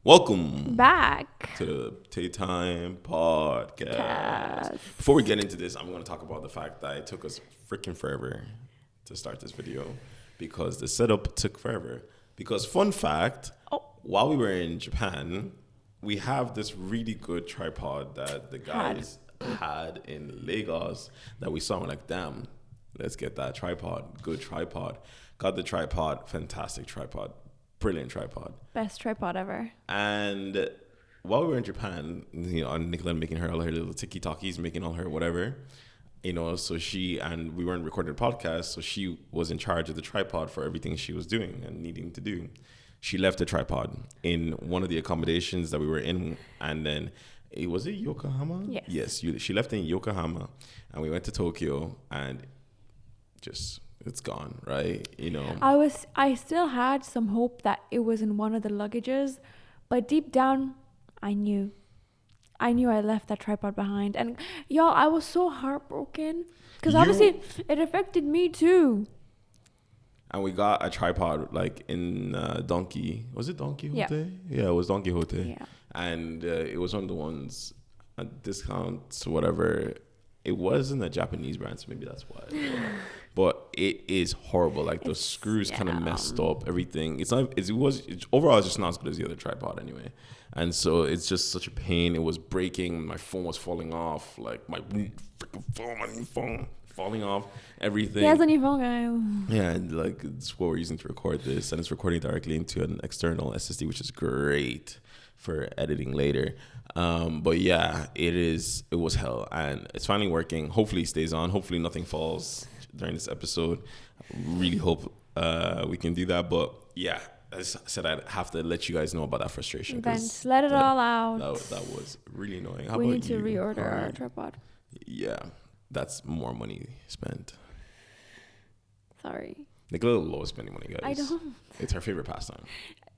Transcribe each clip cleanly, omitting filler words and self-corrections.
Welcome back to the TAE Time Podcast. Before we get into this, I'm going to talk about the fact that it took us freaking forever to start this video because the setup took forever. Because fun fact, while we were in Japan, we have this really good tripod that the guys had in Lagos that we saw. We're like, damn, let's get that tripod. Good tripod. Got the tripod. Fantastic tripod. Brilliant tripod. Best tripod ever. And while we were in Japan, Nicola making her all her little tiki-talkies, making all her whatever, so we weren't recording a podcast, so she was in charge of the tripod for everything she was doing and needing to do. She left the tripod in one of the accommodations that we were in, and then was it Yokohama? Yes. She left in Yokohama, and we went to Tokyo, and it's gone, right? I still had some hope that it was in one of the luggages, but deep down, I knew I left that tripod behind. And y'all, I was so heartbroken because obviously it affected me too. And we got a tripod like in Donkey. Was it Don Quixote? Yeah, it was Don Quixote. Yeah. And it was one of the ones at discounts, whatever. It wasn't a Japanese brand, so maybe that's why. But it is horrible. Like the screws kind of messed up everything. Overall, it's just not as good as the other tripod anyway. And so it's just such a pain. It was breaking. My phone was falling off. Like my freaking phone falling off. Everything. He has a new phone, guy. Yeah, and like it's what we're using to record this, and it's recording directly into an external SSD, which is great for editing later. But yeah, it was hell, and it's finally working. Hopefully it stays on. Hopefully nothing falls during this episode. I really hope we can do that. But yeah, as I said, I'd have to let you guys know about that frustration. Let it all out. That was really annoying. We need to reorder our tripod. Yeah, that's more money spent. Sorry. Nicola loves spending money, guys. I don't. It's her favorite pastime.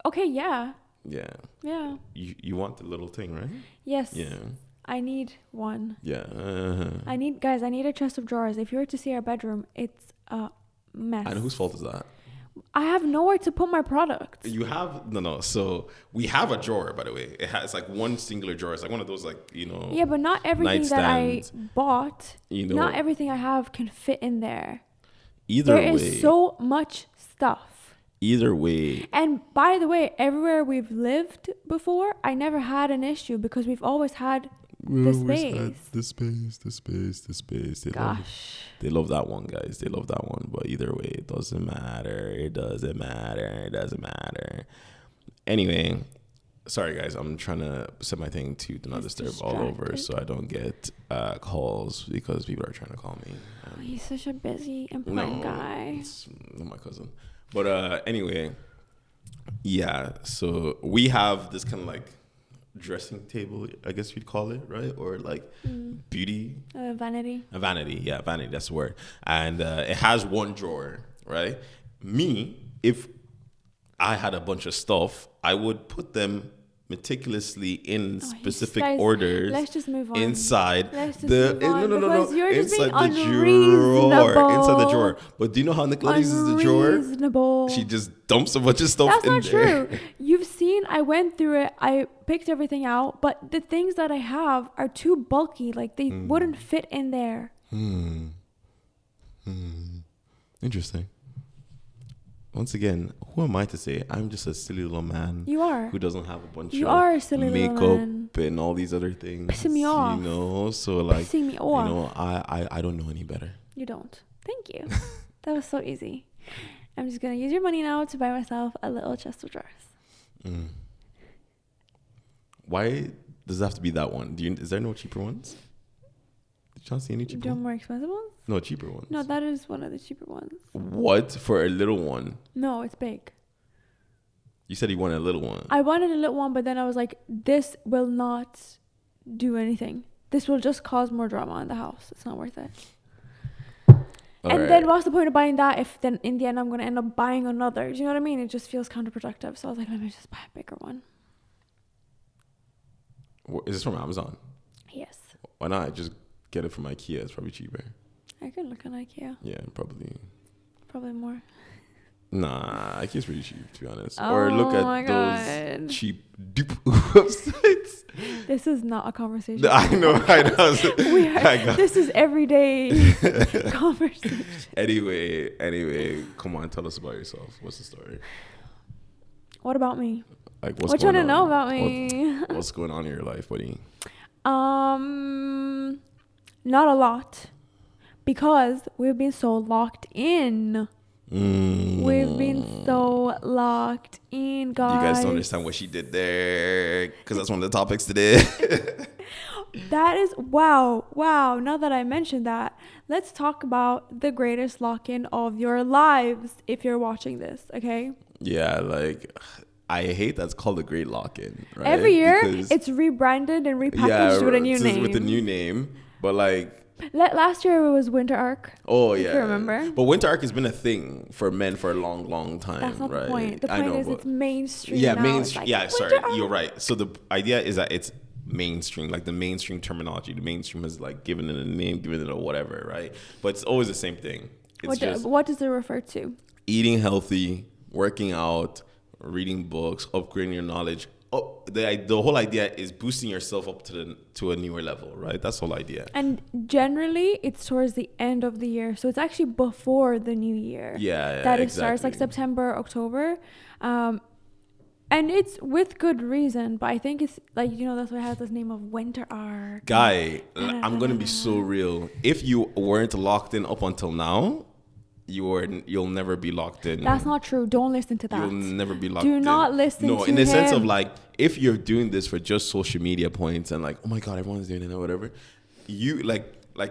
Okay, yeah. Yeah. Yeah. You want the little thing, right? Yes. Yeah. I need one. Yeah. I need a chest of drawers. If you were to see our bedroom, it's a mess. And whose fault is that? I have nowhere to put my products. You have no. So we have a drawer, by the way. It's like one singular drawer. It's like one of those Yeah, but not everything that I bought. Not everything I have can fit in there. There is so much stuff. Either way. And by the way, everywhere we've lived before, I never had an issue because we've always had the space. They love that one, guys. They love that one. But either way, it doesn't matter. Anyway, sorry, guys. I'm trying to set my thing to do not disturb all over so I don't get calls because people are trying to call me. He's such a busy, important guy. It's my cousin. But anyway, yeah, so we have this kind of like dressing table, I guess you'd call it, right? Or like beauty. Vanity. A vanity, yeah, vanity, that's the word. And it has one drawer, right? Me, if I had a bunch of stuff, I would put them meticulously in specific orders. Let's just move on. Inside No. Because you're just inside being the drawer. Inside the drawer. But do you know how Nicola uses the drawer? Unreasonable. She just dumps a bunch of stuff in there. That's not true. You've seen, I went through it. I picked everything out, but the things that I have are too bulky. Like they wouldn't fit in there. Interesting. Once again, who am I to say? I'm just a silly little man. You are. Who doesn't have a bunch of makeup and all these other things. Pissing me off. So like, pissing me off. I don't know any better. You don't. Thank you. That was so easy. I'm just going to use your money now to buy myself a little chest of drawers. Why does it have to be that one? Is there no cheaper ones? Did you not see any cheaper ones? More expensive ones? No, cheaper ones. No, that is one of the cheaper ones. What? For a little one? No, it's big. You said you wanted a little one. I wanted a little one, but then I was like, this will not do anything. This will just cause more drama in the house. It's not worth it. Then what's the point of buying that if then in the end I'm going to end up buying another? Do you know what I mean? It just feels counterproductive. So I was like, let me just buy a bigger one. Is this from Amazon? Yes. Why not just get it from IKEA? It's probably cheaper. I could look on IKEA. Yeah, probably. Probably more. Nah, IKEA's pretty cheap, to be honest. Oh or look my at God. those cheap dupe websites. This is not a conversation. I know. This is everyday conversation. Anyway, come on, tell us about yourself. What's the story? What about me? Like, what you want to know about me? What's going on in your life, buddy? Not a lot, because we've been so locked in. We've been so locked in, guys. You guys don't understand what she did there, because that's one of the topics today. That is wow. Now that I mentioned that, let's talk about the greatest lock-in of your lives if you're watching this, okay? Yeah, like, I hate that's called a great lock-in, right? Every year, it's rebranded and repackaged with a new name. With a new name, but like... Last year it was Winter Arc. Oh, yeah. If you remember. But Winter Arc has been a thing for men for a long, long time. That's not right? the point. The point is it's mainstream. Yeah, now. mainstream. Like, yeah, sorry. Arc. You're right. So the idea is that it's mainstream, like the mainstream terminology. The mainstream has like given it a name, given it a whatever, right? But it's always the same thing. It's what does it refer to? Eating healthy, working out, reading books, upgrading your knowledge. Oh, the whole idea is boosting yourself up to a newer level, right? That's the whole idea. And generally, it's towards the end of the year, so it's actually before the new year. Yeah, that it starts like September, October, and it's with good reason. But I think it's like that's why it has this name of Winter Arc. Guy, I'm gonna be so real. If you weren't locked in up until now, you'll never be locked in. That's not true. Don't listen to that. You'll never be locked in. Do not listen to him. No, in the sense of like, if you're doing this for just social media points and like, oh my God, everyone's doing it or whatever, you like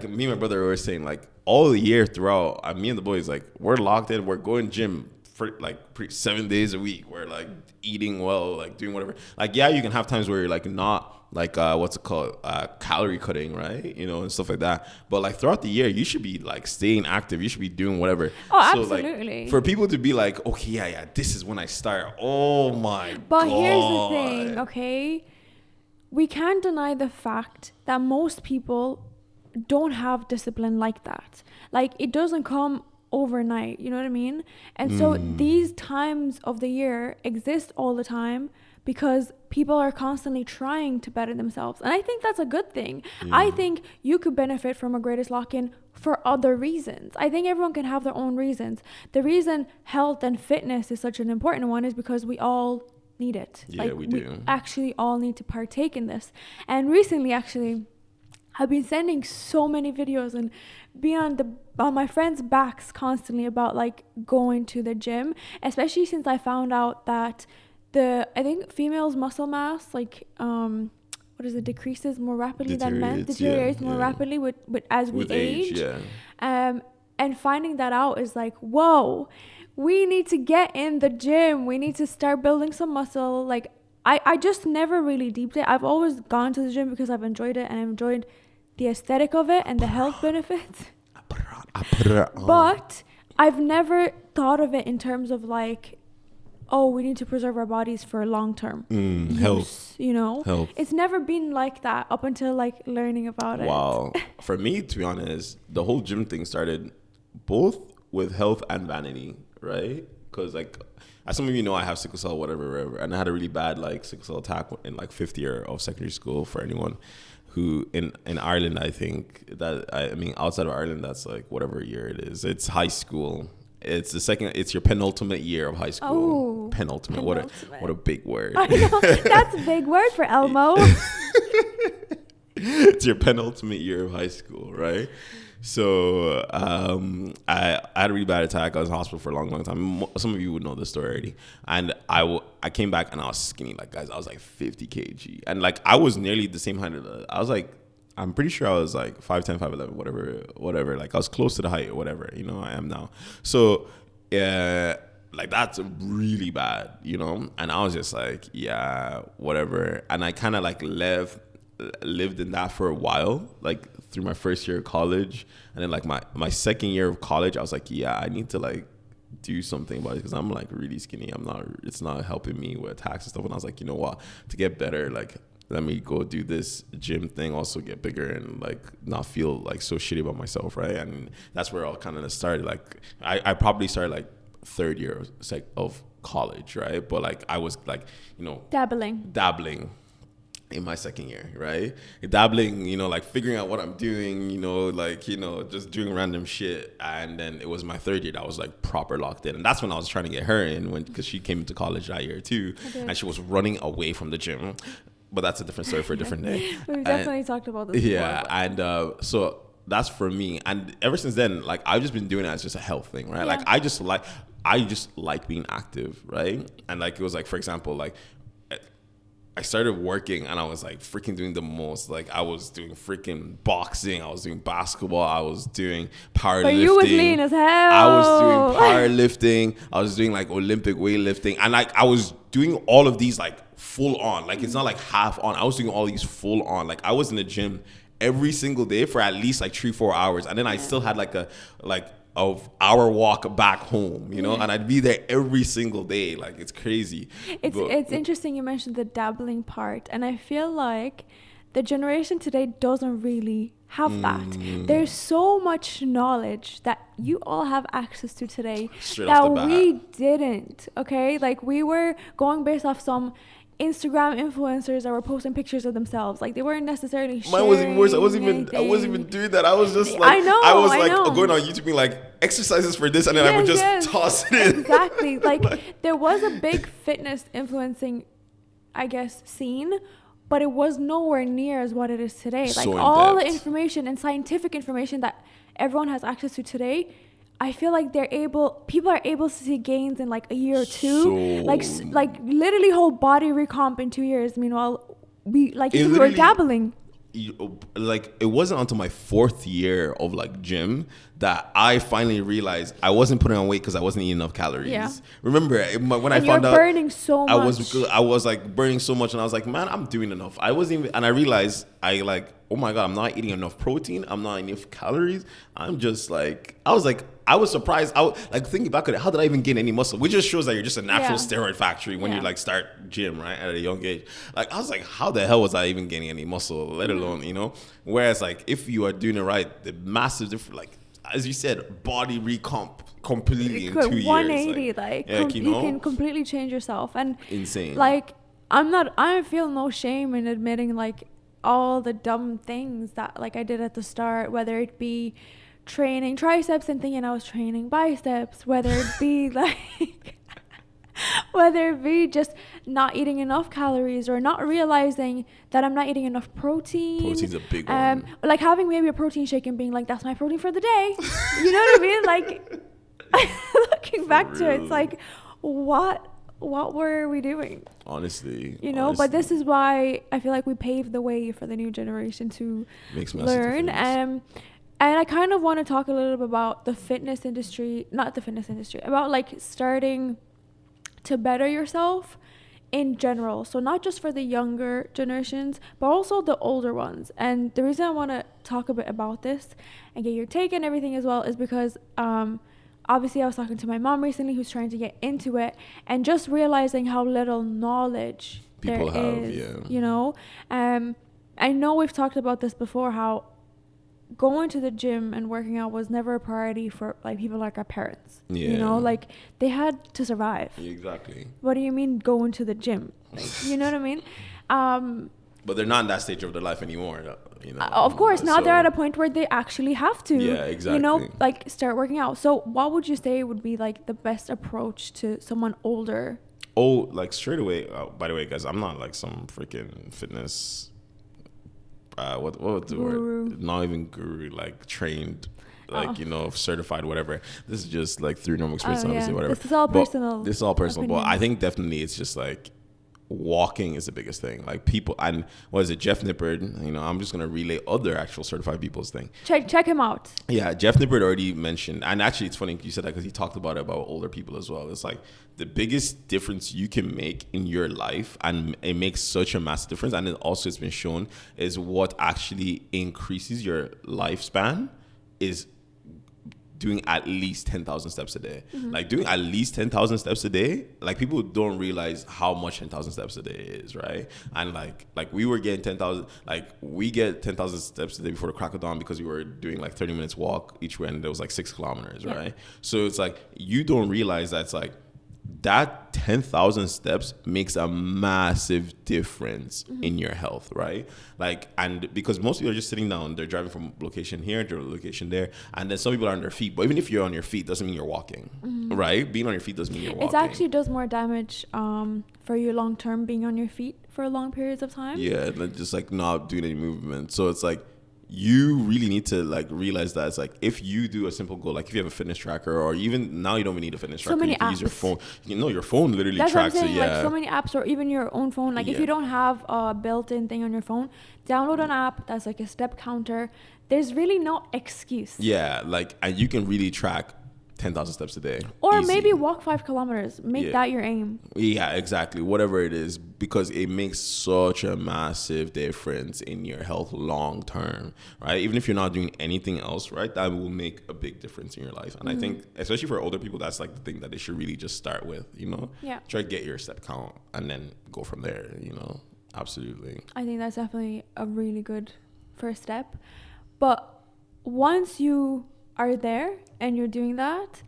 me and my brother were saying, like, all the year throughout, me and the boys, like, we're locked in. We're going gym for like 7 days a week. We're like eating well, like doing whatever. Like, yeah, you can have times where you're like not like what's it called, calorie cutting, right? And stuff like that. But like throughout the year, you should be like staying active. You should be doing whatever. Oh, so, absolutely. Like, for people to be like, okay, yeah, this is when I start. Oh my God. But here's the thing, okay? We can't deny the fact that most people don't have discipline like that. Like, it doesn't come overnight, you know what I mean? And so these times of the year exist all the time because people are constantly trying to better themselves. And I think that's a good thing. Yeah. I think you could benefit from a greatest lock-in for other reasons. I think everyone can have their own reasons. The reason health and fitness is such an important one is because we all need it. Yeah, like, we do. We actually all need to partake in this. And recently, actually, I've been sending so many videos and being on my friends' backs constantly about like going to the gym, especially since I found out that I think females' muscle mass, like, decreases more rapidly than men's, deteriorates more rapidly as we age. And finding that out is like, whoa, we need to get in the gym. We need to start building some muscle. Like, I just never really deeped it. I've always gone to the gym because I've enjoyed it and I've enjoyed the aesthetic of it and the health benefits. But I've never thought of it in terms of like, oh, we need to preserve our bodies for long-term use, health. Health. It's never been like that up until like learning about it. Wow. For me, to be honest, the whole gym thing started both with health and vanity, right? Because like, as some of you know, I have sickle cell, whatever, and I had a really bad like sickle cell attack in like 5th year of secondary school. For anyone who in Ireland, I think outside of Ireland, that's like whatever year it is. It's high school. It's your penultimate year of high school. Oh, penultimate. What a big word. I know. That's a big word for Elmo. It's your penultimate year of high school, right? So I had a really bad attack. I was in hospital for a long, long time. Some of you would know this story already. And I came back and I was skinny. Like, guys, I was like 50 kg. And like, I was nearly the same height. I was like, I'm pretty sure I was like 5'10", 5'11", whatever. Like, I was close to the height or whatever, I am now. So, yeah, like, that's really bad, And I was just like, yeah, whatever. And I kind of like lived in that for a while, like through my first year of college. And then like my second year of college, I was like, yeah, I need to like do something about it because I'm like really skinny. It's not helping me with attacks and stuff. And I was like, you know what, to get better, like, let me go do this gym thing, also get bigger and like not feel like so shitty about myself, right? And that's where it all kind of started. Like I probably started like third year of college, right? But like I was like, Dabbling in my second year, right? Dabbling, like figuring out what I'm doing, just doing random shit. And then it was my third year that I was like proper locked in. And that's when I was trying to get her in because she came into college that year too. And she was running away from the gym. But that's a different story for a different day. We've definitely talked about this Yeah. before, And so that's for me. And ever since then, like I've just been doing it as just a health thing, right? Yeah. Like I just like being active, right? And like it was like, for example, like I started working and I was like freaking doing the most. Like I was doing freaking boxing, I was doing basketball, I was doing powerlifting. But you was lean as hell. I was doing powerlifting, I was doing like Olympic weightlifting, and like I was doing all of these like full on. Like it's not like half on. I was doing all these full on. Like I was in the gym every single day for at least like 3-4 hours, and then I still had like a hour walk back home, and I'd be there every single day. Like it's crazy. It's interesting you mentioned the dabbling part, and I feel like the generation today doesn't really have that. There's so much knowledge that you all have access to today that we didn't. Okay, like we were going based off some Instagram influencers that were posting pictures of themselves. Like they weren't necessarily sharing. Mine was even worse. I wasn't even doing that. I was just like, I was going on YouTube being like exercises for this, and then I would just toss it in. Exactly. Like there was a big fitness influencing, I guess, scene, but it was nowhere near as what it is today. Like all the information and scientific information that everyone has access to today, I feel like people are able to see gains in like a year or two, like literally whole body recomp in 2 years. Meanwhile, we were dabbling. Like it wasn't until my 4th year of like gym that I finally realized I wasn't putting on weight because I wasn't eating enough calories. Yeah. Remember when I found out burning so much. I was like burning so much, and I was like, man, I'm doing enough. I realized oh my God, I'm not eating enough protein. I'm not eating enough calories. I was surprised. Thinking back at it, how did I even gain any muscle? Which just shows that you're just a natural steroid factory when you like start gym, right, at a young age. Like I was like, how the hell was I even gaining any muscle, let alone, Whereas like if you are doing it right, the massive difference, like as you said, body recomp completely in 2 years. 180, you can completely change yourself. And insane. Like I feel no shame in admitting like all the dumb things that like I did at the start, whether it be training triceps and thinking I was training biceps, whether it be just not eating enough calories or not realizing that I'm not eating enough protein. Protein's a big one. Like having maybe a protein shake and being like, that's my protein for the day. You know what I mean? Like looking back to it, it's like, what were we doing? Honestly. But this is why I feel like we paved the way for the new generation to learn. And I kind of want to talk a little bit about the fitness industry, not the fitness industry, about like starting to better yourself in general. So not just for the younger generations, but also the older ones. And the reason I want to talk a bit about this and get your take and everything as well is because obviously I was talking to my mom recently who's trying to get into it, and just realizing how little knowledge people there is, I know we've talked about this before, how going to the gym and working out was never a priority for like people like our parents. Like they had to survive. Exactly. What do you mean going to the gym? Like, you know what I mean? But they're not in that stage of their life anymore. Of course, now they're at a point where they actually have to. Yeah, exactly. Like start working out. So what would you say would be like the best approach to someone older? Oh, like straight away. By the way, guys, I'm not like some freaking fitness. What was the word? Not even guru, like trained, like certified, whatever. This is just like through normal experience, obviously, whatever. This is all personal. This is all personal, but I think definitely it's just like walking is the biggest thing. Like people, and what is it, Jeff Nippard? I'm just gonna relay other actual certified people's thing. Check him out. Yeah, Jeff Nippard already mentioned, and actually it's funny you said that because he talked about it about older people as well. It's like the biggest difference you can make in your life, and it makes such a massive difference, and it also has been shown is what actually increases your lifespan is doing at least 10,000 steps a day. Like doing at least 10,000 steps a day, like people don't realize how much 10,000 steps a day is, right? And like we were getting 10,000, like we get 10,000 steps a day before the crack of dawn because we were doing like 30 minutes walk each way, and there was like 6 kilometers, right? So it's like you don't realize that it's like that 10,000 steps makes a massive difference in your health, right? Like, and because most people are just sitting down, they're driving from location here to location there, and then some people are on their feet. But even if you're on your feet, doesn't mean you're walking, right? Being on your feet doesn't mean you're walking. It actually does more damage for you long term being on your feet for long periods of time. Yeah, just like not doing any movement. So it's like you really need to like realize that it's like if you do a simple goal, like if you have a fitness tracker, or even now you don't even need a fitness tracker, many you can use your phone. You know, your phone literally That's tracks what I'm saying, it. Yeah, like so many apps, or even your own phone. Like if you don't have a built-in thing on your phone, download an app that's like a step counter. There's really no excuse. Yeah, like, and you can really track 10,000 steps a day. Or Easy. maybe walk 5 kilometers. Make that your aim. Yeah, exactly. Whatever it is, because it makes such a massive difference in your health long term, right? Even if you're not doing anything else, right? That will make a big difference in your life. And I think, especially for older people, that's like the thing that they should really just start with, you know? Yeah. Try to get your step count and then go from there, you know? Absolutely. I think that's definitely a really good first step. But once you are there and you're doing that,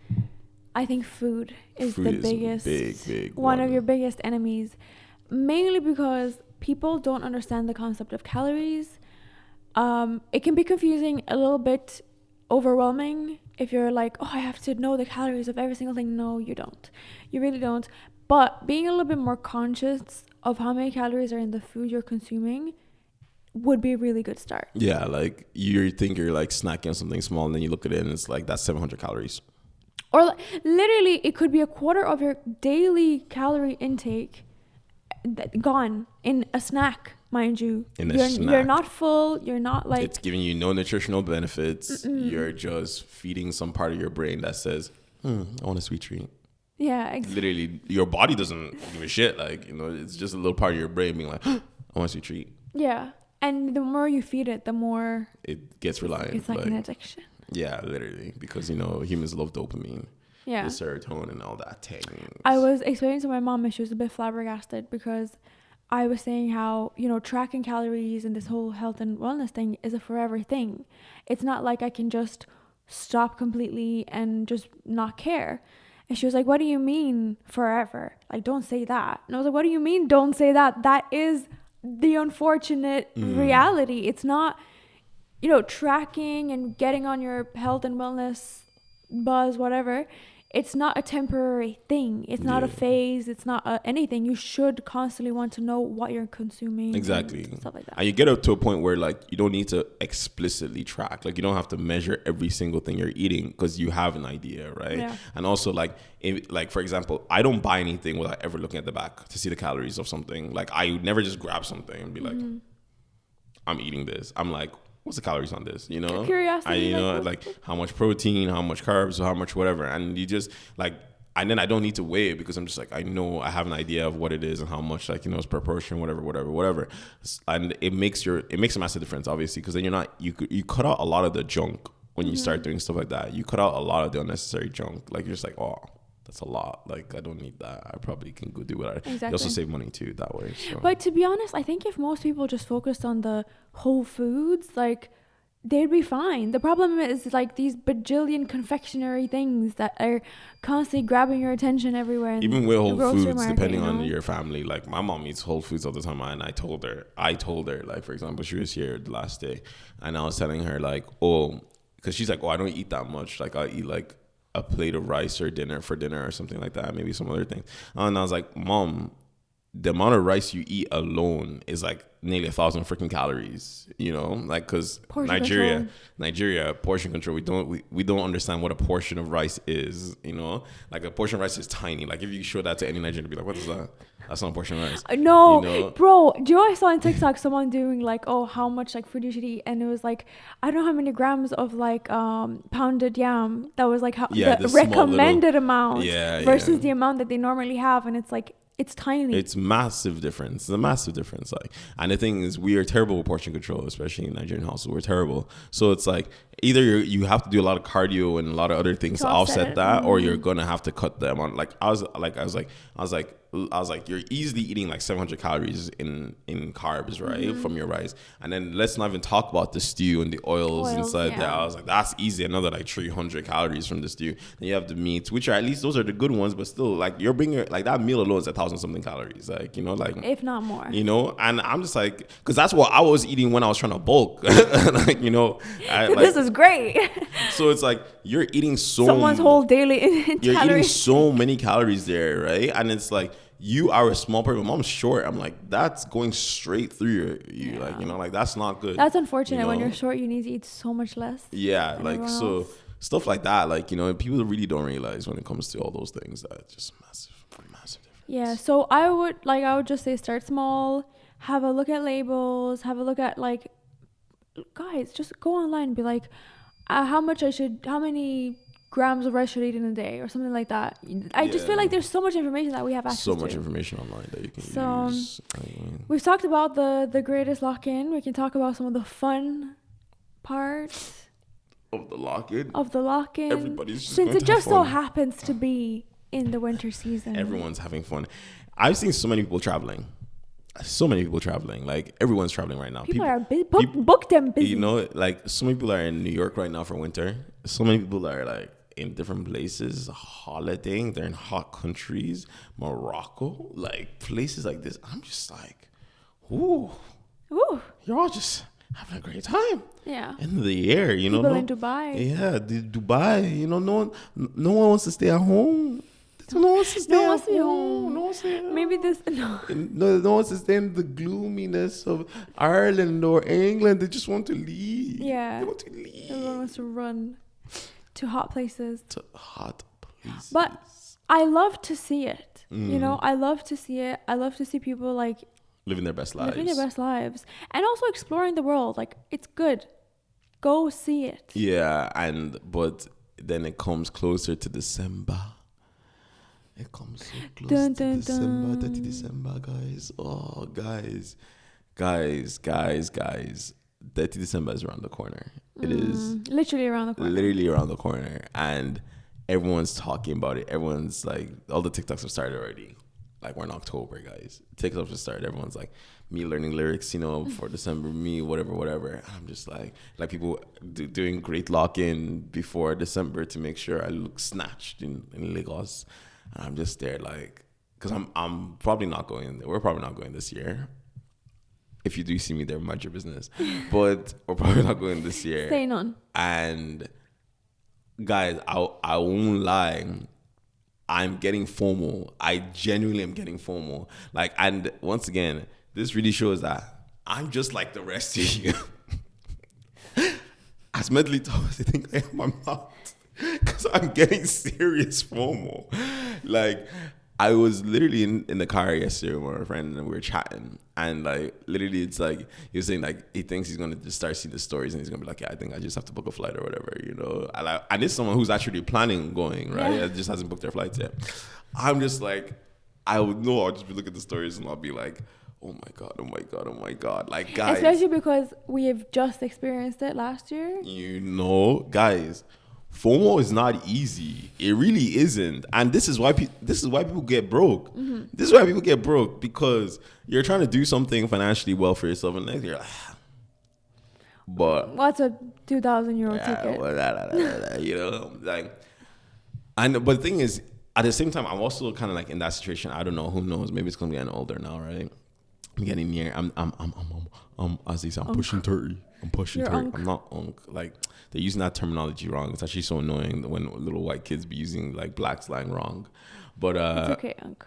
I think food is the biggest, big one of your biggest enemies, mainly because people don't understand the concept of calories. It can be confusing, a little bit overwhelming if you're like, oh, I have to know the calories of every single thing. No, you don't. You really don't. But being a little bit more conscious of how many calories are in the food you're consuming would be a really good start. Yeah, like you think you're like snacking on something small, and then you look at it and it's like that's 700 calories. Or literally, it could be a quarter of your daily calorie intake gone in a snack, mind you. You're not full. You're not like... It's giving you no nutritional benefits. You're just feeding some part of your brain that says, I want a sweet treat. Yeah, exactly. Literally, your body doesn't give a shit. Like, you know, it's just a little part of your brain being like, I want a sweet treat. Yeah. And the more you feed it, the more... it gets reliant. It's like an addiction. Yeah, literally. Because, you know, humans love dopamine. Yeah. The serotonin and all that things. I was explaining to my mom, and she was a bit flabbergasted because I was saying how, you know, tracking calories and this whole health and wellness thing is a forever thing. It's not like I can just stop completely and just not care. And she was like, what do you mean forever? Like, don't say that. And I was like, what do you mean don't say that? That is the unfortunate reality. It's not, you know, tracking and getting on your health and wellness buzz, whatever. It's not a temporary thing. It's not a phase. It's not anything. You should constantly want to know what you're consuming. Exactly. And stuff like that. And you get up to a point where like you don't need to explicitly track. Like you don't have to measure every single thing you're eating because you have an idea, right? Yeah. And also like for example, I don't buy anything without ever looking at the back to see the calories of something. Like I would never just grab something and be like, I'm eating this. I'm like, what's the calories on this? You know, curiosity. Like how much protein, how much carbs, or how much whatever. And you just like, and then I don't need to weigh it because I'm just like, I know I have an idea of what it is and how much, like, you know, it's per portion, whatever. And it makes a massive difference, obviously, because then you cut out a lot of the junk when you start doing stuff like that. You cut out a lot of the unnecessary junk. Like you're just like, oh, that's a lot. Like I don't need that. I probably can go do it. Exactly. You also save money too that way. So. But to be honest, I think if most people just focused on the whole foods, like they'd be fine. The problem is like these bajillion confectionery things that are constantly grabbing your attention everywhere. Even with Whole Foods, market, depending on your family, like my mom eats Whole Foods all the time, and I told her, like for example, she was here the last day, and I was telling her like, oh, because she's like, oh, I don't eat that much. Like I eat like a plate of rice or dinner or something like that, maybe some other things. And I was like, Mom, the amount of rice you eat alone is like nearly 1,000 freaking calories, you know, like because Nigeria portion control, we don't understand what a portion of rice is, you know, like a portion of rice is tiny. Like if you show that to any Nigerian, be like, what is that? That's not a portion of rice. No, you know? Bro, do you know I saw on TikTok someone doing like, oh, how much like food you should eat, and it was like, I don't know how many grams of like pounded yam that was like the recommended amount versus the amount that they normally have, and it's like it's tiny. It's massive difference. It's a massive difference. Like, and the thing is, we are terrible with portion control, especially in Nigerian households. We're terrible. So it's like either you have to do a lot of cardio and a lot of other things to offset that, or you're gonna have to cut them on. Like I was like, you're easily eating like 700 calories in carbs, right, from your rice, and then let's not even talk about the stew and the oils inside there. I was like, that's easy, another like 300 calories from the stew. Then you have the meats, which are at least those are the good ones, but still, like you're bringing like that meal alone is 1,000 something calories, like, you know, like if not more, you know. And I'm just like, because that's what I was eating when I was trying to bulk, like, you know, this is great. So it's like you're eating someone's whole daily you're calories. eating so many calories there, right? And it's like, you are a small person. Mom's short. I'm like, that's going straight through you. Like, you know, like that's not good. That's unfortunate. You know? When you're short, you need to eat so much less. Yeah, like so else. Stuff like that. Like, you know, people really don't realize when it comes to all those things that it's just massive difference. Yeah. So I would just say start small. Have a look at labels. Have a look at like, guys, just go online and be like, how many grams of rice should I eat in a day or something like that. I just feel like there's so much information that we have access to. So much information online that you can use. We've talked about the greatest lock-in. We can talk about some of the fun parts of the lock-in. Everybody's just since it just so happens to be in the winter season. Everyone's having fun. I've seen so many people traveling. Like everyone's traveling right now. People are busy. Book them busy. You know, like so many people are in New York right now for winter. So many people are like in different places holidaying. They're in hot countries, Morocco, like places like this. I'm just like, ooh, you're all just having a great time. Yeah, in the air, you know. People in Dubai. Yeah, Dubai. You know, no one wants to stay at home. No one wants to stay home. No one wants to stay at home. Maybe this no one wants to stay in the gloominess of Ireland or England. They just want to leave. Yeah, they want to leave. Everyone wants to run to hot places. But I love to see it. You know, I love to see it. I love to see people like living their best lives. And also exploring the world. Like, it's good. Go see it. Yeah, but then it comes closer to December. It comes so close to December, 30 December, guys. Oh, guys. 30 December is around the corner. It is literally around the corner. And everyone's talking about it. Everyone's like, all the TikToks have started already. Like, we're in October, guys. TikToks have started. Everyone's like, me learning lyrics, you know, for December, me, whatever. And I'm just like people doing great lock-in before December to make sure I look snatched in Lagos. And I'm just there like, because I'm probably not going. We're probably not going this year. If you do see me there, mind your business. But we're probably not going this year. Say none. And guys, I won't lie. I'm getting FOMO. I genuinely am getting FOMO. Like, and once again, this really shows that I'm just like the rest of you. As mentally tough as I think I am, I'm not. Because I'm getting serious FOMO. Like, I was literally in the car yesterday with my friend and we were chatting. And like, literally it's like, he was saying like, he thinks he's going to just start seeing the stories and he's going to be like, yeah, I think I just have to book a flight or whatever, you know. And this is someone who's actually planning on going, right? Yeah. Just hasn't booked their flights yet. I'm just like, I'll just be looking at the stories and I'll be like, oh my God. Like, guys. Especially because we have just experienced it last year. You know, guys. FOMO is not easy. It really isn't. And this is why people get broke. Mm-hmm. This is why people get broke, because you're trying to do something financially well for yourself and then you're like, but what's a 2,000 euro ticket? You know, like, but the thing is, at the same time, I'm also kind of like in that situation. I don't know, who knows? Maybe it's gonna be getting older now, right? I'm getting near. I'm as they say, I'm pushing 30. I'm pushing You're 30. Unk. I'm not unk. Like, they're using that terminology wrong. It's actually so annoying when little white kids be using like black slang wrong. But it's okay, Unk.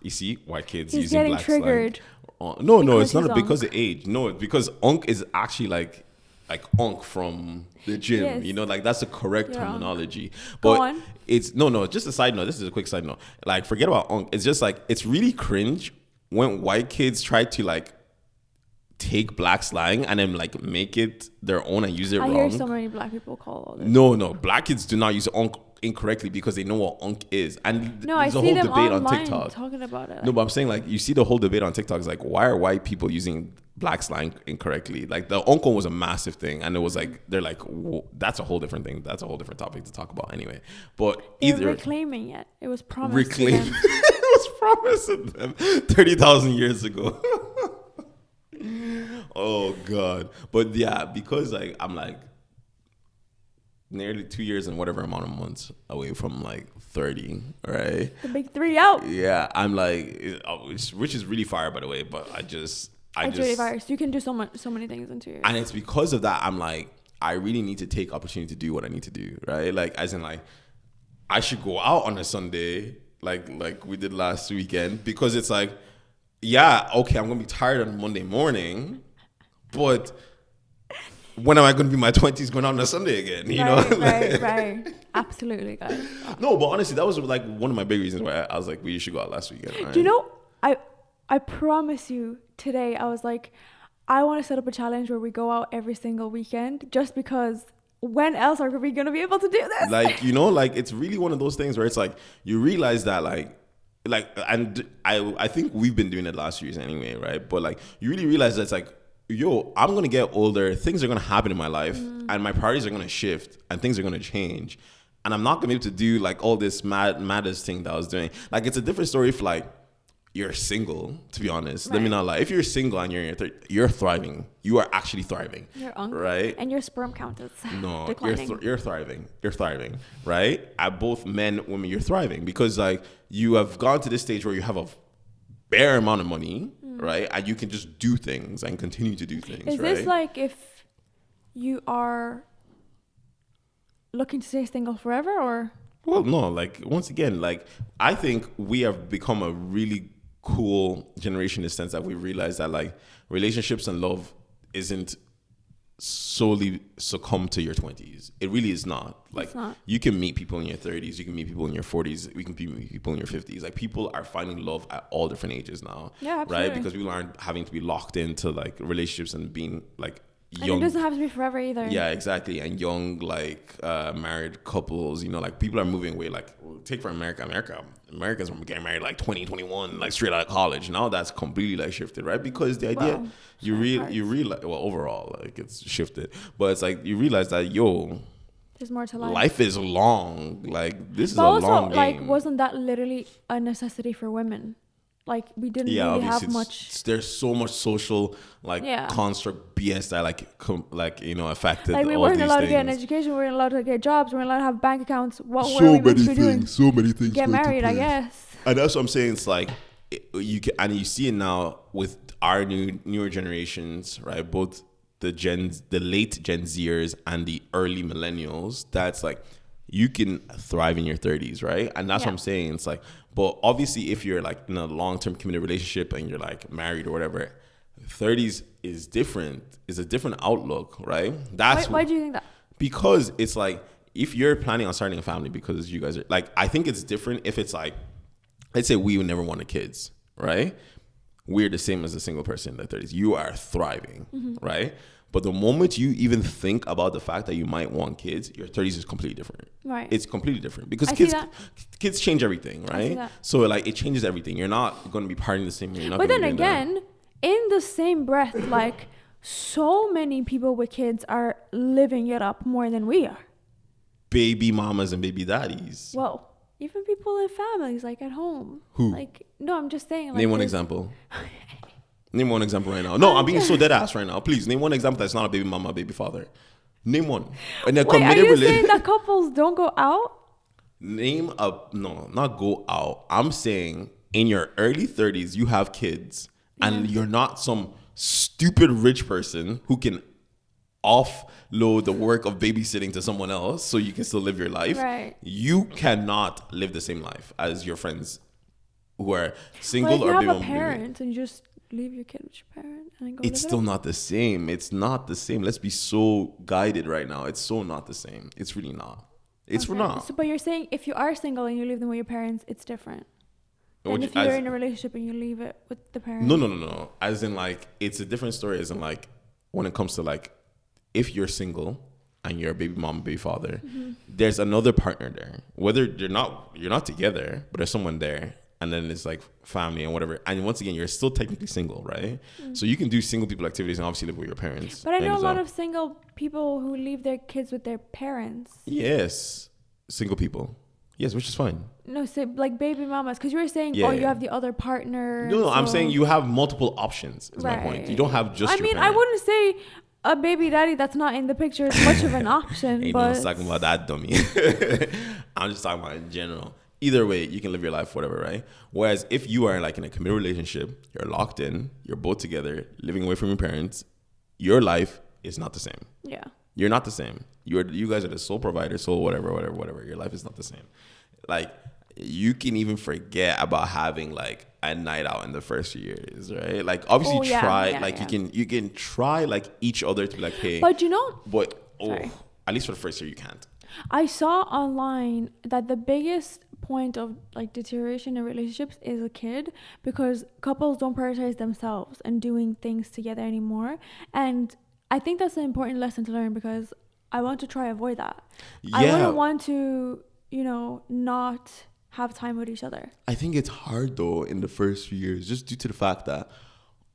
You see, white kids He's using black triggered. Slang. No, it's not because of age. No, it's because unk is actually like unk from the gym. Yes. You know, like that's the correct terminology. But go on. It's just a side note. This is a quick side note. Like, forget about unk. It's just like, it's really cringe when white kids try to like take black slang and then like make it their own and use it wrong. I hear so many black people call all this. No, black kids do not use unk incorrectly because they know what unk is. And No, I there's a see whole them debate on online TikTok. talking about it. No, but I'm saying like you see the whole debate on TikTok is like, why are white people using black slang incorrectly? Like the uncle was a massive thing, and it was like they're like, whoa, that's a whole different thing. That's a whole different topic to talk about anyway. But They're either reclaiming it. It was promised. reclaim To them. it was promised to them 30,000 years ago. Oh God. But yeah, because like I'm like nearly 2 years and whatever amount of months away from like 30, right? The big 3 out. Yeah, I'm like, which is really fire, by the way. But I It's just really virus. You can do so many things in 2 years. and it's because of that I'm like, I really need to take opportunity to do what I need to do, right? Like, as in like, I should go out on a Sunday, like we did last weekend, because it's like, yeah, okay, I'm gonna be tired on Monday morning, but when am I going to be in my 20s going out on a Sunday again? You know? Right. Absolutely, guys. No, but honestly, that was like one of my big reasons why I was like, we should go out last weekend. Right? Do you know, I promise you today, I was like, I want to set up a challenge where we go out every single weekend, just because when else are we going to be able to do this? Like, you know, like it's really one of those things where it's like, you realize that like, and I think we've been doing it last years anyway, right? But like, you really realize that it's like, yo, I'm going to get older. Things are going to happen in my life and my priorities are going to shift and things are going to change. And I'm not going to be able to do like all this maddest thing that I was doing. Like, it's a different story if like you're single, to be honest. Let me not lie. If you're single and you're in your you're thriving. You are actually thriving. Your uncle, right? And your sperm count is No, declining. you're thriving. You're thriving, right? At both men, women, you're thriving because like you have gone to this stage where you have a bare amount of money, right? And you can just do things and continue to do things. Is right? this like if you are looking to stay single forever, or? Well, no, like once again, like I think we have become a really cool generation in the sense that we realize that like relationships and love isn't solely succumb to your 20s. It really is not. Like you can meet people in your 30s, you can meet people in your 40s, we can meet people in your 50s. Like people are finding love at all different ages now. Yeah, absolutely. Right? Because people aren't having to be locked into like relationships and being like young. And it doesn't have to be forever either. Yeah, exactly. And young like married couples, you know, like people are moving away. Like take for Americans were getting married like 20, 21, like straight out of college. Now that's completely like shifted, right? Because the idea you realize, well, overall like it's shifted, but it's like you realize that there's more to life. Life is long. Like this is but a also, long game. like, wasn't that literally a necessity for women? Like we didn't really have much. There's so much social construct BS that affected. Like we all weren't these allowed things. to get an education. We weren't allowed to get jobs. We weren't allowed to have bank accounts. What So were we many meant to be doing? So many things. Get married, I guess. And that's what I'm saying. It's like you can, and you see it now with our newer generations, right? Both the late Gen Zers and the early millennials. That's like you can thrive in your 30s, right? And that's what I'm saying. It's like, but obviously, if you're like in a long-term committed relationship and you're like married or whatever, 30s is different. Is a different outlook, right? Why do you think that? Because it's like if you're planning on starting a family, because you guys are like, I think it's different if it's like, let's say we never wanted kids, right? We're the same as a single person in their 30s. You are thriving, right? But the moment you even think about the fact that you might want kids, your 30s is completely different. Right. It's completely different because I kids change everything, right? So like it changes everything. You're not going to be partying the same way. But then again, in the same breath, like so many people with kids are living it up more than we are. Baby mamas and baby daddies. Well, even people in families, like at home. Who? Like, no, I'm just saying. Like, name one example. Name one example right now. No, I'm being so dead ass right now. Please name one example that's not a baby mama, baby father. Name one. And wait, are you saying that couples don't go out? Not go out. I'm saying in your early 30s, you have kids and you're not some stupid rich person who can offload the work of babysitting to someone else so you can still live your life. Right. You cannot live the same life as your friends who are single or baby you have mama. a parent and you just leave your kid with your parent and then go It's still not the same. It's not the same. Let's be so guided right now. It's so not the same. It's really not. It's not. So, but you're saying if you are single and you leave them with your parents, it's different than if you're in a relationship and you leave it with the parents. No. As in like, it's a different story. As in like, when it comes to like, if you're single and you're a baby mom, baby father, there's another partner there. Whether you're not together, but there's someone there, and then it's like family and whatever. And once again, you're still technically single, right? So you can do single people activities and obviously live with your parents. But I know a lot of single people who leave their kids with their parents. Yes, single people. Yes, which is fine. No, so like baby mamas, because you were saying, you have the other partner. No, I'm saying you have multiple options. Is my point. You don't have just. I mean, I wouldn't say a baby daddy that's not in the picture is much of an option. Ain't no one's talking about that, dummy. I'm just talking about in general. Either way, you can live your life, whatever, right? Whereas if you are like in a committed relationship, you're locked in, you're both together, living away from your parents, your life is not the same. Yeah. You're not the same. You guys are the sole provider, sole whatever. Your life is not the same. Like, you can even forget about having like a night out in the first few years, right? Like, obviously you can try like each other to be like, hey. But at least for the first year you can't. I saw online that the biggest point of like deterioration in relationships is a kid, because couples don't prioritize themselves and doing things together anymore. And I think that's an important lesson to learn, because I want to try avoid that. Yeah. I wouldn't want to, not have time with each other. I think it's hard though in the first few years, just due to the fact that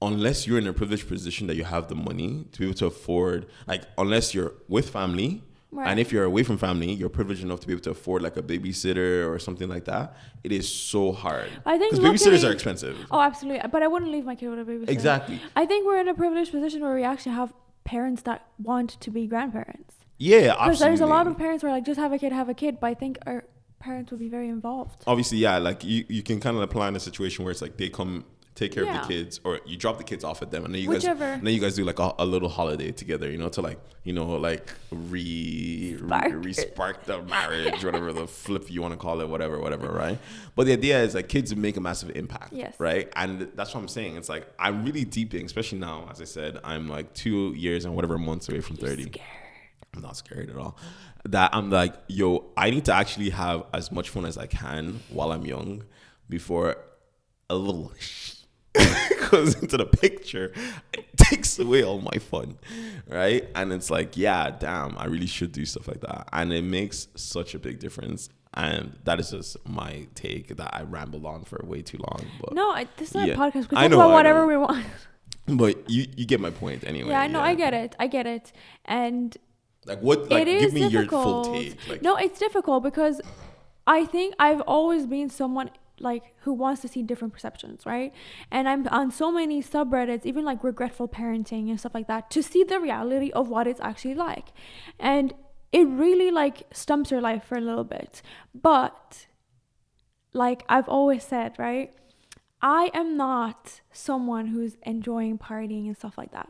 unless you're in a privileged position that you have the money to be able to afford, like unless you're with family, right. And if you're away from family, you're privileged enough to be able to afford like a babysitter or something like that. It is so hard. I think because babysitters are expensive. Oh, absolutely. But I wouldn't leave my kid with a babysitter. Exactly. I think we're in a privileged position where we actually have parents that want to be grandparents. Yeah, absolutely. Because there's a lot of parents where like, just have a kid, but I think our parents would be very involved. Obviously, yeah, like you can kind of apply in a situation where it's like they come take care of the kids, or you drop the kids off at them, and then you guys do like a little holiday together, to like re-spark the marriage, whatever the flip you want to call it, whatever, right? But the idea is like kids make a massive impact, yes, right? And that's what I'm saying. It's like I'm really deep in, especially now, as I said, I'm like 2 years and whatever months away from 30. Scared. I'm not scared at all. That I'm like, I need to actually have as much fun as I can while I'm young before a little goes into the picture. It takes away all my fun, right? And it's like, yeah, damn, I really should do stuff like that. And it makes such a big difference. And that is just my take that I rambled on for way too long. But no, this is not a podcast. We talk about whatever we want. But you get my point anyway. Yeah, no, I get it. And like what? Like, give me your full take. Like, no, it's difficult because I think I've always been someone like who wants to see different perceptions, right? And I'm on so many subreddits, even like regretful parenting and stuff like that, to see the reality of what it's actually like. And it really like stumps your life for a little bit. But like I've always said, right? I am not someone who's enjoying partying and stuff like that.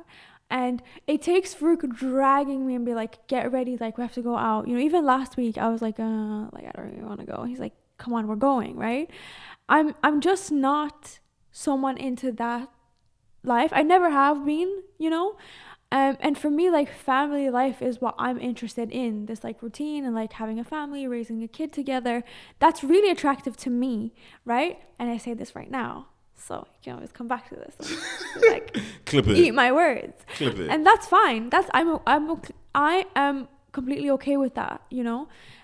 And it takes Farouk dragging me and be like, get ready, like we have to go out. Even last week I was like I don't really want to go. He's like, come on, we're going, right? I'm just not someone into that life. I never have been, and for me, like family life is what I'm interested in. This like routine and like having a family, raising a kid together. That's really attractive to me, right? And I say this right now, so you can always come back to this. Like, clip it. Eat my words. Clip it. And that's fine. I am completely okay with that,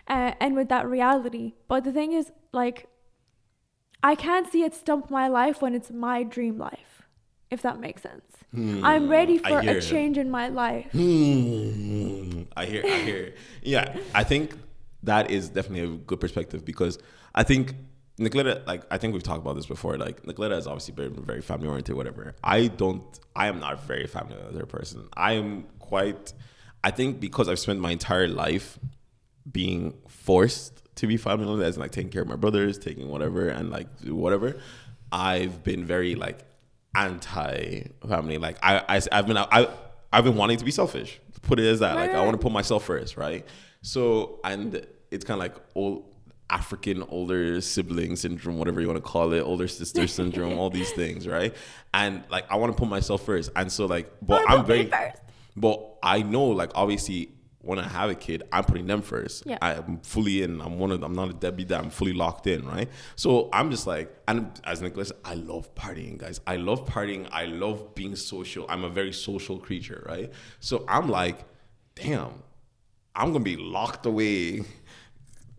and with that reality. But the thing is, like, I can't see it stump my life when it's my dream life, if that makes sense. I'm ready for a change in my life. I hear. Yeah, I think that is definitely a good perspective, because I think Nicoletta, like, I think we've talked about this before. Like, Nicoletta has obviously been very family oriented, whatever. I am not a very family oriented person. I think because I've spent my entire life being forced to be family oriented, as in like taking care of my brothers, taking whatever, and like whatever, I've been very like anti-family. Like I've been wanting to be selfish. Put it as that. Like, I want to put myself first, right? So, and it's kind of like old African older sibling syndrome, whatever you want to call it, older sister syndrome, all these things, right? And like, I want to put myself first. And so like, but I know, like, obviously when I have a kid, I'm putting them first. Yeah. I'm fully in. I'm not a deadbeat. I'm fully locked in, right? So I'm just like, and as Nicholas, I love partying, guys. I love partying. I love being social. I'm a very social creature, right? So I'm like, damn, I'm gonna be locked away.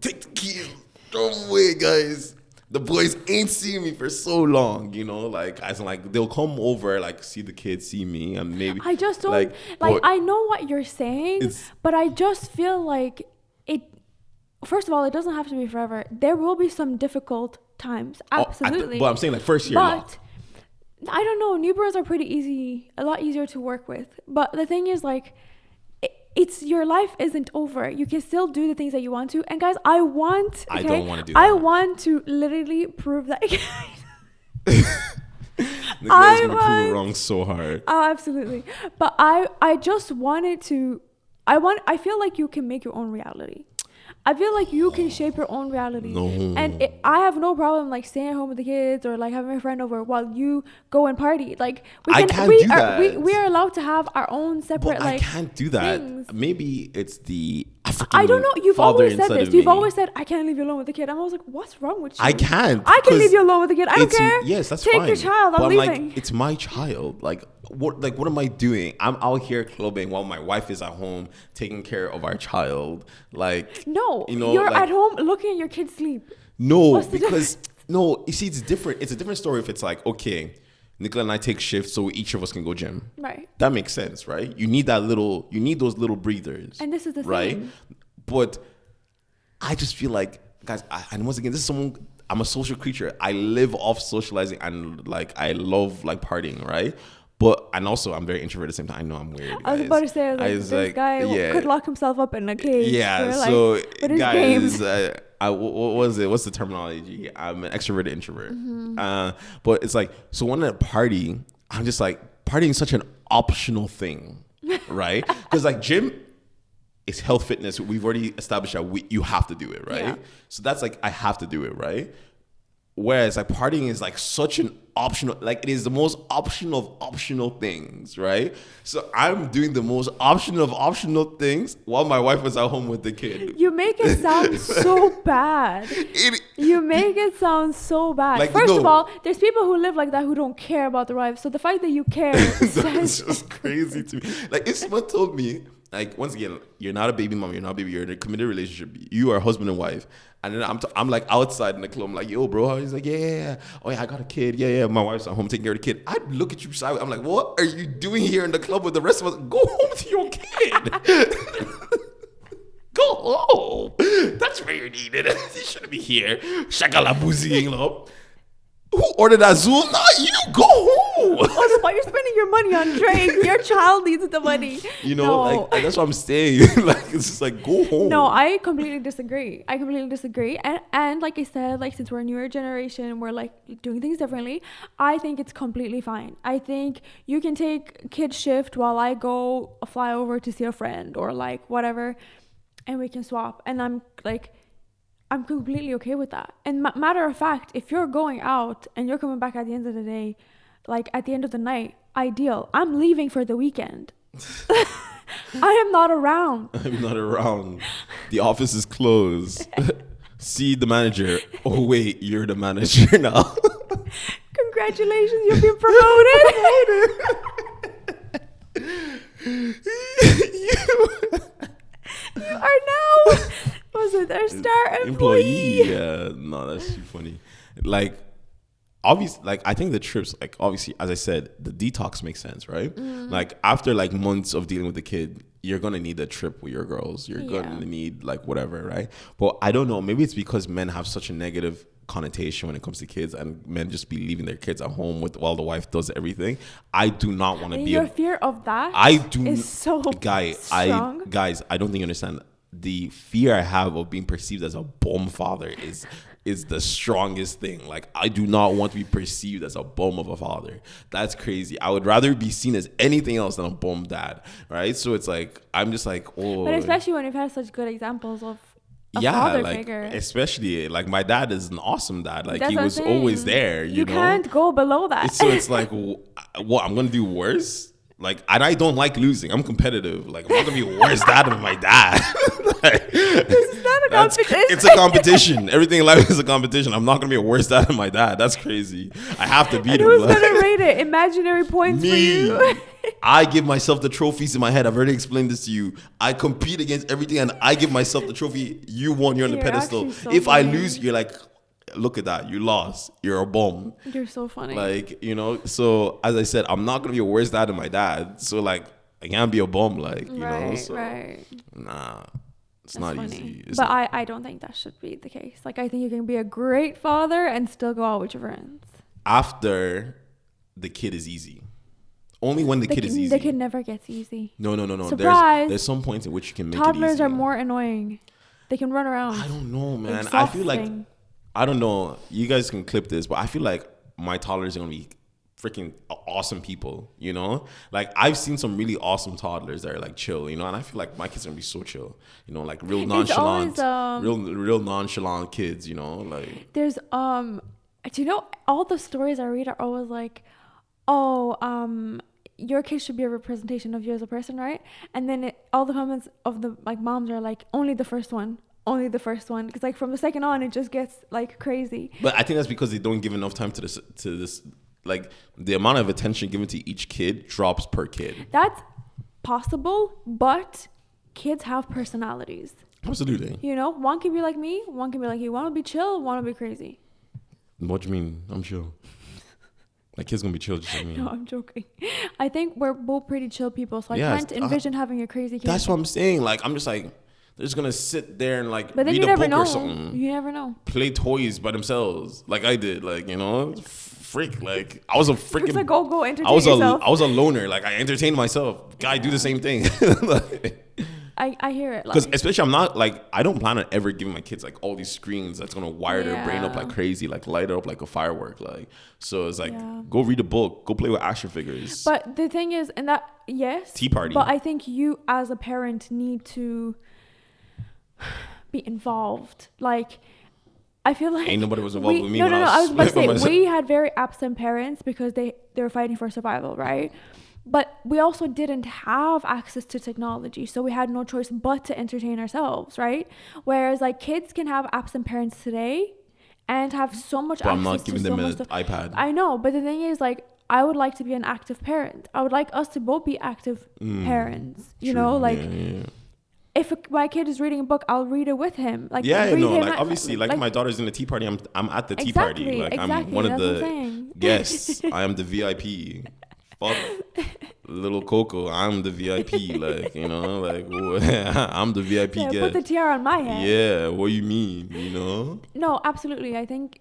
Take the keys, throw them away, guys. The boys ain't seen me for so long, you know, like as in, like they'll come over, like see the kids, see me, and maybe I just don't like I know what you're saying, but I just feel like it. First of all, it doesn't have to be forever. There will be some difficult times, absolutely. But I'm saying like first year. But I don't know. Newborns are pretty easy, a lot easier to work with. But the thing is, like, it's your life isn't over. You can still do the things that you want to. And guys, I don't want to do that. I want to literally prove that. Nicola's gonna prove it wrong so hard. Oh, absolutely. But I just wanted to. I feel like you can make your own reality. I feel like you can shape your own reality. No. And I have no problem like staying at home with the kids or like having a friend over while you go and party. Like we are allowed to have our own separate I can't do that. Things. Maybe it's the African I don't know. You've always said this. You've me. always said I can't leave you alone with the kid. I'm always like, what's wrong with you? I can't. I can leave you alone with the kid. I don't care. Yes, that's Take fine. Take your child. I'm leaving. Like, it's my child. Like what am I doing? I'm out here clubbing while my wife is at home taking care of our child. Like no, you know, you're at home looking at your kids sleep. No, because no, you see, it's different. It's a different story if it's like, okay, Nicola and I take shifts so each of us can go gym. Right. That makes sense, right? You need those little breathers. And this is the right? thing. But I just feel like, guys, and once again, this is someone. I'm a social creature. I live off socializing and like I love like partying, right? But and also I'm very introverted at the same time. I know I'm weird. Guys. I was about to say this guy could lock himself up in a cage. Yeah, so with his guys, what was it? What's the terminology? I'm an extroverted introvert. Mm-hmm. But it's like, so when at a party, I'm just like, partying is such an optional thing, right? Because like gym is health fitness. We've already established that you have to do it, right? Yeah. So that's like, I have to do it, right? Whereas like partying is like such an optional, like it is the most optional of optional things, right? So I'm doing the most optional of optional things while my wife was at home with the kid. You make it sound so bad. You make it sound so bad. Like, First of all, there's people who live like that who don't care about their wives. So the fact that you care that's just crazy to me. Like if someone told me, like once again, you're not a baby mom, you're not a baby, you're in a committed relationship, you are husband and wife. And then I'm like outside in the club. I'm like, yo, bro. He's like, yeah. Oh, yeah, I got a kid. Yeah. My wife's at home taking care of the kid. I'd look at you sideways. I'm like, what are you doing here in the club with the rest of us? Go home to your kid. Go home. That's where you're needed. You shouldn't be here. Shakalaboozing up. Who ordered that Zoom? Not you. Go home. Also, why you're spending your money on drinks? Your child needs the money. You know, like that's what I'm saying. Like it's just like go home. No, I completely disagree. And like I said, like since we're a newer generation, we're like doing things differently. I think it's completely fine. I think you can take kid shift while I go fly over to see a friend or like whatever, and we can swap. And I'm completely okay with that. And matter of fact, if you're going out and you're coming back at the end of the day, like at the end of the night, ideal. I'm leaving for the weekend. I am not around. I'm not around. The office is closed. See the manager. Oh, wait, you're the manager now. Congratulations, you've been promoted. You are now... Was it their star employee? Yeah, no, that's too funny. Like, obviously, like I think the trips, like obviously, as I said, the detox makes sense, right? Like after like months of dealing with the kid, you're gonna need a trip with your girls. You're gonna need like whatever, right? But I don't know. Maybe it's because men have such a negative connotation when it comes to kids, and men just be leaving their kids at home while the wife does everything. I do not want to be. Your fear of that is so strong. Guys, I don't think you understand. The fear I have of being perceived as a bum father is the strongest thing. Like, I do not want to be perceived as a bum of a father. That's crazy. I would rather be seen as anything else than a bum dad, right? So it's like, I'm just like, oh. But especially when you've had such good examples of a father like, figure. Especially, like, my dad is an awesome dad. Like, he was always there, you know? Can't go below that. So it's like, what, I'm going to do worse? Like, and I don't like losing. I'm competitive. Like, I'm not gonna be worse dad than my dad. Like, this is not a competition. It's a competition. Everything in life is a competition. I'm not gonna be a worse dad than my dad. That's crazy. I have to beat him. Who's gonna rate it? Imaginary points for you. I give myself the trophies in my head. I've already explained this to you. I compete against everything and I give myself the trophy. You won. You're on the pedestal. So if funny. I lose, you're like, look at that. You lost. You're a bum. You're so funny. Like, you know, so as I said, I'm not going to be a worse dad than my dad. So like, I can't be a bum. Like, you know, so nah. It's That's not funny. easy. But I don't think that should be the case. Like, I think you can be a great father and still go out with your friends. After the kid is easy. Only when the kid is easy. The kid never gets easy. No. Surprise. There's some points in which you can make it easy. Toddlers are more annoying. They can run around. I don't know, man. Exhausting. I feel like, I don't know. You guys can clip this, but I feel like my toddlers are going to be freaking awesome people, you know? Like, I've seen some really awesome toddlers that are like chill, you know? And I feel like my kids are going to be so chill, you know? Like real nonchalant, real nonchalant kids, you know? Like, there's, do you know, all the stories I read are always like, your kid should be a representation of you as a person, right? And then all the comments of the like moms are like, only the first one, because like from the second on it just gets like crazy. But I think that's because they don't give enough time to this like the amount of attention given to each kid drops per kid. That's possible, but kids have personalities. Absolutely. You know, one can be like me, one can be like you. One will be chill, one will be crazy. What do you mean? I'm chill. My kid's gonna be chill just like me. No, I'm joking. I think we're both pretty chill people, so I can't envision having a crazy kid. That's what I'm saying. Like, I'm just like, they're just gonna sit there and like but then read you a never book know. or something. You never know. Play toys by themselves, like I did. Like, you know, freak. Like, I was a freaking. Like, go entertain yourself. I was a loner. Like, I entertained myself. Guy, do the same thing. Like, I hear it. Because especially I'm not like, I don't plan on ever giving my kids like all these screens that's gonna wire their brain up like crazy, like light it up like a firework. Like, so it's like, go read a book, go play with action figures. But the thing is, and that, yes, tea party. But I think you as a parent need to be involved. Like, I feel like ain't nobody was involved with me. No. I was about to say, we had very absent parents because they were fighting for survival, right? But we also didn't have access to technology, so we had no choice but to entertain ourselves, right? Whereas like kids can have absent parents today and have so much access to so much. But I'm not giving them an iPad. I know, but the thing is, like, I would like to be an active parent. I would like us to both be active parents. You know, like if my kid is reading a book, I'll read it with him. Like, like obviously, like my daughter's in the tea party, I'm at the tea party. Like, I'm one of the guests. I am the VIP. Fuck little Coco, I'm the VIP. Like, you know, like I'm the VIP guest. Put the tiara on my head. Yeah, what you mean, you know? No, absolutely. I think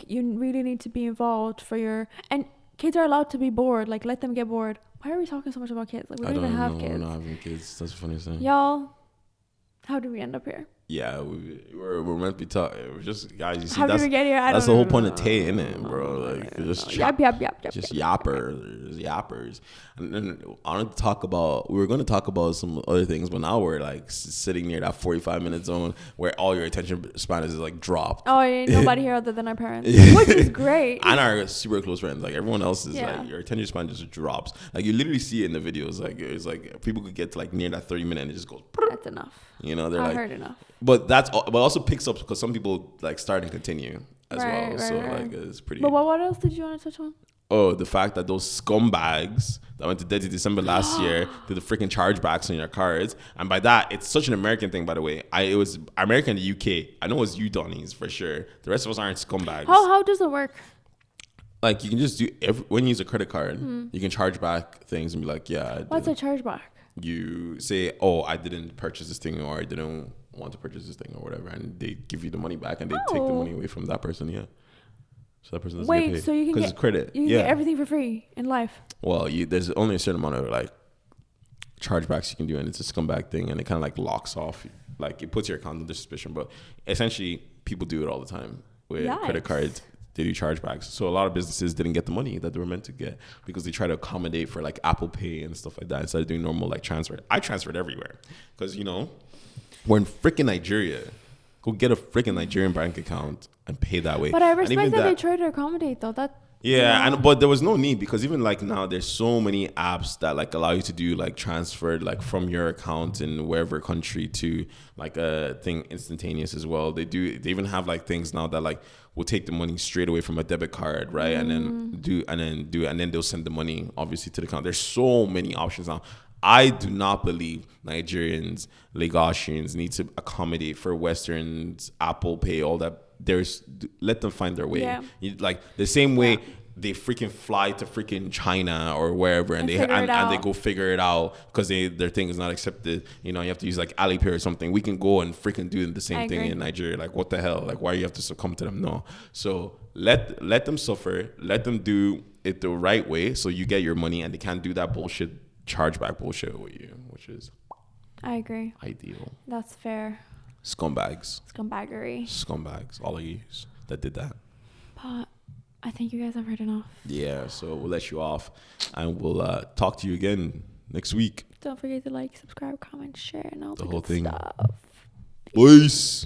you really need to be involved and kids are allowed to be bored. Like, let them get bored. Why are we talking so much about kids? Like, we don't even have kids. We're not having kids. That's the funniest thing. Y'all, how did we end up here? Yeah, we're meant to be talking. We're just, guys, you see, how did we get here? That's the whole point of TAE, isn't it, bro? Like, just yappers. And then we were going to talk about some other things, but now we're like sitting near that 45-minute zone where all your attention span is like dropped. Oh, ain't nobody here other than our parents, which is great. And our super close friends. Like, everyone else is like, your attention span just drops. Like, you literally see it in the videos. Like, it's like people could get to like near that 30-minute and it just goes. That's enough. You know, they're I like, heard enough. But also picks up because some people like start and continue as well. So like, it's pretty. But what else did you want to touch on? Oh, the fact that those scumbags that went to Dead to December last year did the freaking chargebacks on your cards. And by that, it's such an American thing, by the way. It was American in the UK. I know it was you, Donnies, for sure. The rest of us aren't scumbags. How does it work? Like, you can just do, when you use a credit card, you can charge back things and be like, yeah. What's a chargeback? You say, oh, I didn't purchase this thing, or I didn't want to purchase this thing, or whatever. And they give you the money back and they take the money away from that person, So that person doesn't get paid. So you can get credit. You can get everything for free in life. Well, there's only a certain amount of like chargebacks you can do, and it's a scumbag thing, and it kind of like locks off, like it puts your account under suspicion. But essentially, people do it all the time with credit cards. They do chargebacks. So a lot of businesses didn't get the money that they were meant to get because they try to accommodate for like Apple Pay and stuff like that instead of doing normal like transfer. I transferred everywhere because, you know, we're in freaking Nigeria. Go get a freaking Nigerian bank account and pay that way. But I respect that they try to accommodate though. Yeah, and but there was no need because even like now there's so many apps that like allow you to do like transfer like from your account in wherever country to like a thing instantaneous as well. They even have like things now that like will take the money straight away from a debit card, right? And then they'll send the money obviously to the account. There's so many options now. I do not believe Nigerians, Lagosians need to accommodate for Westerns, Apple Pay, all that. Let them find their way. Yeah. Like the same way they freaking fly to freaking China or wherever and they go figure it out because their thing is not accepted. You know, you have to use like Alipay or something. We can go and freaking do the same thing in Nigeria. Like what the hell? Like why you have to succumb to them? No. So let them suffer. Let them do it the right way so you get your money and they can't do that bullshit chargeback bullshit with you, which is I agree. Ideal. That's fair. Scumbags. Scumbags. All of you that did that. But I think you guys have heard enough. Yeah, so we'll let you off and we'll talk to you again next week. Don't forget to like, subscribe, comment, share, and all the the whole good thing. Stuff. Peace.